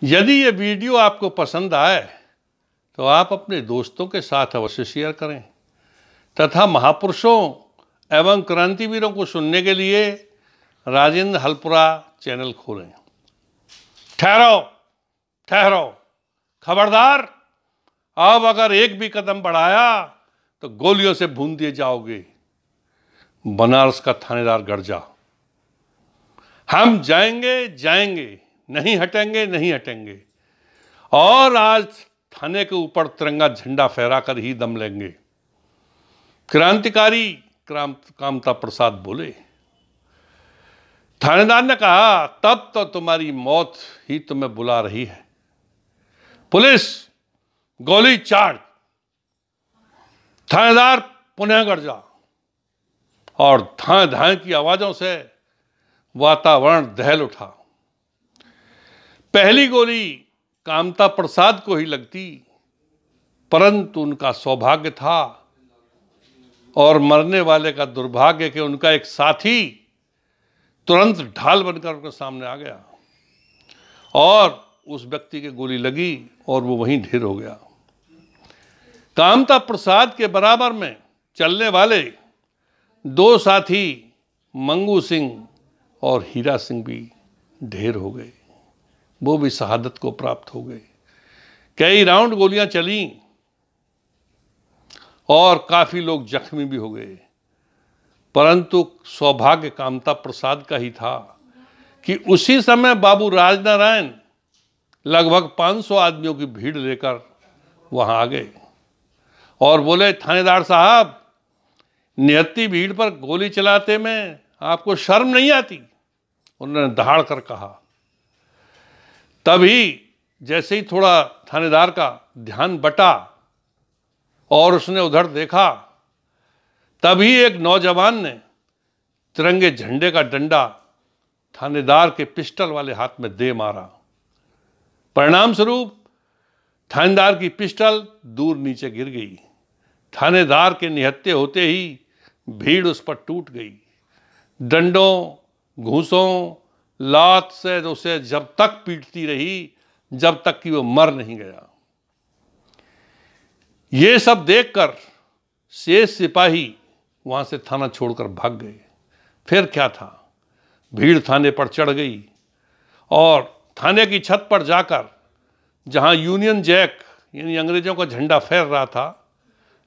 यदि ये वीडियो आपको पसंद आए तो आप अपने दोस्तों के साथ अवश्य शेयर करें तथा महापुरुषों एवं क्रांतिवीरों को सुनने के लिए राजेंद्र हलपुरा चैनल खोलें। ठहरो ठहरो, खबरदार, अब अगर एक भी कदम बढ़ाया तो गोलियों से भून दिए जाओगे। बनारस का थानेदार गर्जा। हम जाएंगे जाएंगे, नहीं हटेंगे नहीं हटेंगे, और आज थाने के ऊपर तिरंगा झंडा फहराकर ही दम लेंगे। क्रांतिकारी कामता प्रसाद बोले। थानेदार ने कहा, तब तो तुम्हारी मौत ही तुम्हें बुला रही है। पुलिस, गोली चार्ज। थानेदार पुनः गर्जा और धाए धाए की आवाजों से वातावरण दहल उठा। पहली गोली कामता प्रसाद को ही लगती, परंतु उनका सौभाग्य था और मरने वाले का दुर्भाग्य कि उनका एक साथी तुरंत ढाल बनकर उनके सामने आ गया और उस व्यक्ति की गोली लगी और वो वहीं ढेर हो गया। कामता प्रसाद के बराबर में चलने वाले दो साथी मंगू सिंह और हीरा सिंह भी ढेर हो गए। वो भी शहादत को प्राप्त हो गए। कई राउंड गोलियां चली और काफी लोग जख्मी भी हो गए, परंतु सौभाग्य कामता प्रसाद का ही था कि उसी समय बाबू राजनारायण लगभग 500 आदमियों की भीड़ लेकर वहां आ गए और बोले, थानेदार साहब, निहत्ती भीड़ पर गोली चलाते में आपको शर्म नहीं आती? उन्होंने दहाड़ कर कहा। तभी जैसे ही थोड़ा थानेदार का ध्यान बटा और उसने उधर देखा, तभी एक नौजवान ने तिरंगे झंडे का डंडा थानेदार के पिस्टल वाले हाथ में दे मारा। परिणाम स्वरूप थानेदार की पिस्टल दूर नीचे गिर गई। थानेदार के निहत्थे होते ही भीड़ उस पर टूट गई। डंडों, घूंसों, लात से उसे जब तक पीटती रही जब तक कि वो मर नहीं गया। ये सब देखकर शेष सिपाही वहां से थाना छोड़कर भाग गए। फिर क्या था, भीड़ थाने पर चढ़ गई और थाने की छत पर जाकर जहां यूनियन जैक यानी अंग्रेजों का झंडा फहर रहा था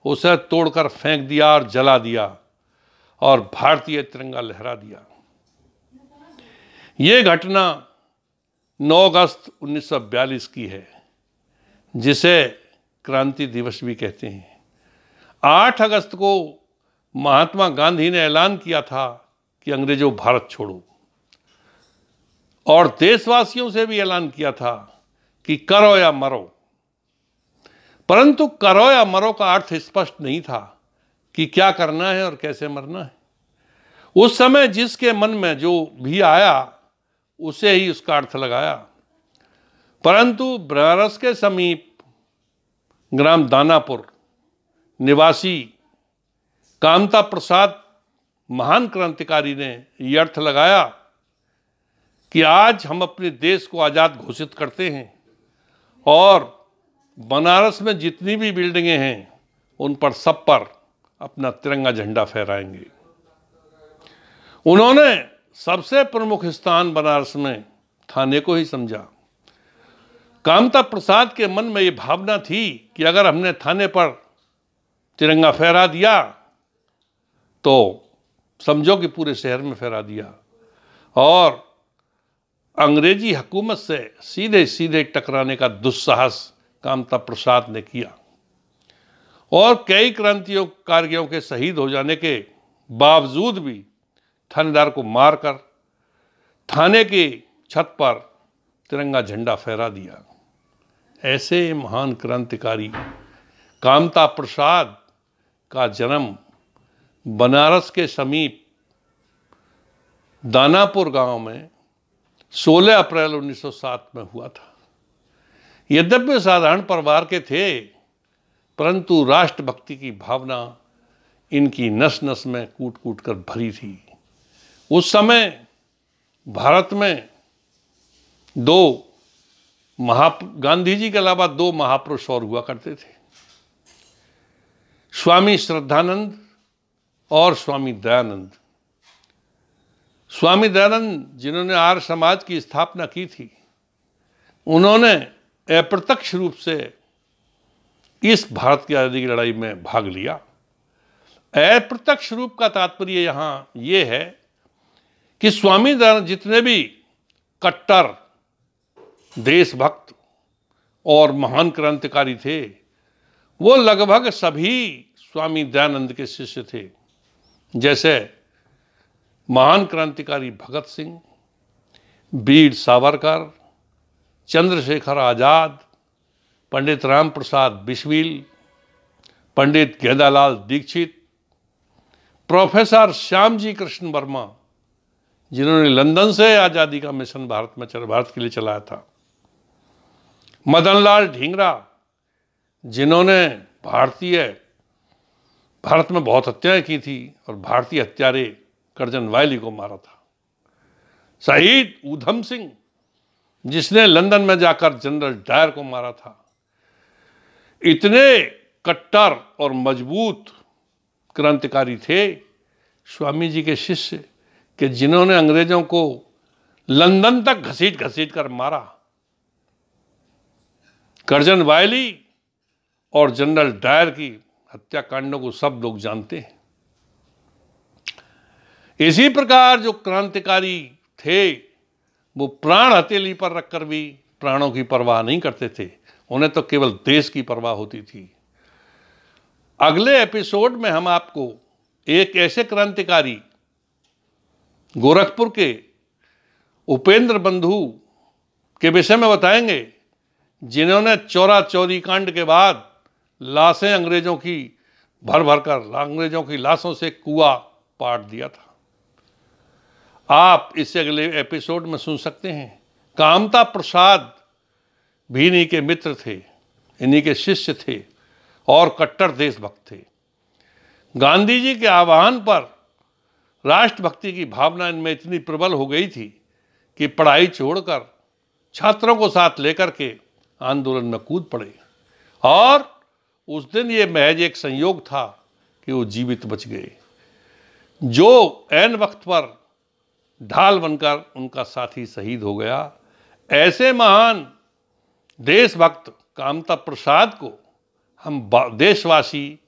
उसे तोड़कर फेंक दिया और जला दिया और भारतीय तिरंगा लहरा दिया। ये घटना 9 अगस्त 1942 की है, जिसे क्रांति दिवस भी कहते हैं। 8 अगस्त को महात्मा गांधी ने ऐलान किया था कि अंग्रेजों भारत छोड़ो, और देशवासियों से भी ऐलान किया था कि करो या मरो। परंतु करो या मरो का अर्थ स्पष्ट नहीं था कि क्या करना है और कैसे मरना है। उस समय जिसके मन में जो भी आया उसे ही उसका अर्थ लगाया। परंतु बनारस के समीप ग्राम दानापुर निवासी कामता प्रसाद महान क्रांतिकारी ने यह अर्थ लगाया कि आज हम अपने देश को आज़ाद घोषित करते हैं और बनारस में जितनी भी बिल्डिंगें हैं उन पर सब पर अपना तिरंगा झंडा फहराएंगे। उन्होंने सबसे प्रमुख स्थान बनारस में थाने को ही समझा। कामता प्रसाद के मन में ये भावना थी कि अगर हमने थाने पर तिरंगा फहरा दिया तो समझो कि पूरे शहर में फहरा दिया और अंग्रेजी हुकूमत से सीधे सीधे टकराने का दुस्साहस कामता प्रसाद ने किया और कई क्रांतिकारियों के शहीद हो जाने के बावजूद भी थानेदार को मारकर थाने की छत पर तिरंगा झंडा फहरा दिया। ऐसे महान क्रांतिकारी कामता प्रसाद का जन्म बनारस के समीप दानापुर गांव में 16 अप्रैल 1907 में हुआ था। यद्यपि साधारण परिवार के थे, परंतु राष्ट्रभक्ति की भावना इनकी नस नस में कूट कूट कर भरी थी। उस समय भारत में 2 गांधी जी के अलावा दो महापुरुष और हुआ करते थे, स्वामी श्रद्धानंद और स्वामी दयानंद। स्वामी दयानंद जिन्होंने आर्य समाज की स्थापना की थी, उन्होंने अप्रत्यक्ष रूप से इस भारत की आज़ादी की लड़ाई में भाग लिया। अप्रत्यक्ष रूप का तात्पर्य यहां यह है कि स्वामी दयानंद जितने भी कट्टर देशभक्त और महान क्रांतिकारी थे, वो लगभग सभी स्वामी दयानंद के शिष्य थे। जैसे महान क्रांतिकारी भगत सिंह, वीर सावरकर, चंद्रशेखर आजाद, पंडित राम प्रसाद बिस्मिल, पंडित गेंदालाल दीक्षित, प्रोफेसर श्यामजी कृष्ण वर्मा जिन्होंने लंदन से आज़ादी का मिशन भारत के लिए चलाया था, मदनलाल ढींगरा जिन्होंने भारत में बहुत हत्याएं की थी और भारतीय हत्यारे कर्जन वायली को मारा था, शहीद ऊधम सिंह जिसने लंदन में जाकर जनरल डायर को मारा था। इतने कट्टर और मजबूत क्रांतिकारी थे स्वामी जी के शिष्य कि जिन्होंने अंग्रेजों को लंदन तक घसीट घसीट कर मारा। कर्जन वायली और जनरल डायर की हत्याकांडों को सब लोग जानते हैं। इसी प्रकार जो क्रांतिकारी थे वो प्राण हथेली पर रखकर भी प्राणों की परवाह नहीं करते थे, उन्हें तो केवल देश की परवाह होती थी। अगले एपिसोड में हम आपको एक ऐसे क्रांतिकारी गोरखपुर के उपेंद्र बंधु के विषय में बताएंगे जिन्होंने चौरा चौरी कांड के बाद लाशें अंग्रेजों की भर भर कर अंग्रेजों की लाशों से कुआं पाट दिया था। आप इसे अगले एपिसोड में सुन सकते हैं। कामता प्रसाद भी इन्हीं के मित्र थे, इन्हीं के शिष्य थे और कट्टर देशभक्त थे। गांधी जी के आह्वान पर राष्ट्रभक्ति की भावना इनमें इतनी प्रबल हो गई थी कि पढ़ाई छोड़कर छात्रों को साथ लेकर के आंदोलन में कूद पड़े और उस दिन ये महज एक संयोग था कि वो जीवित बच गए। जो ऐन वक्त पर ढाल बनकर उनका साथी शहीद हो गया, ऐसे महान देशभक्त कामता प्रसाद को हम देशवासी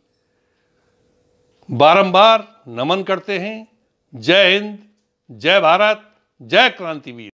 बारंबार नमन करते हैं। जय हिंद, जय भारत, जय क्रांतिवीर।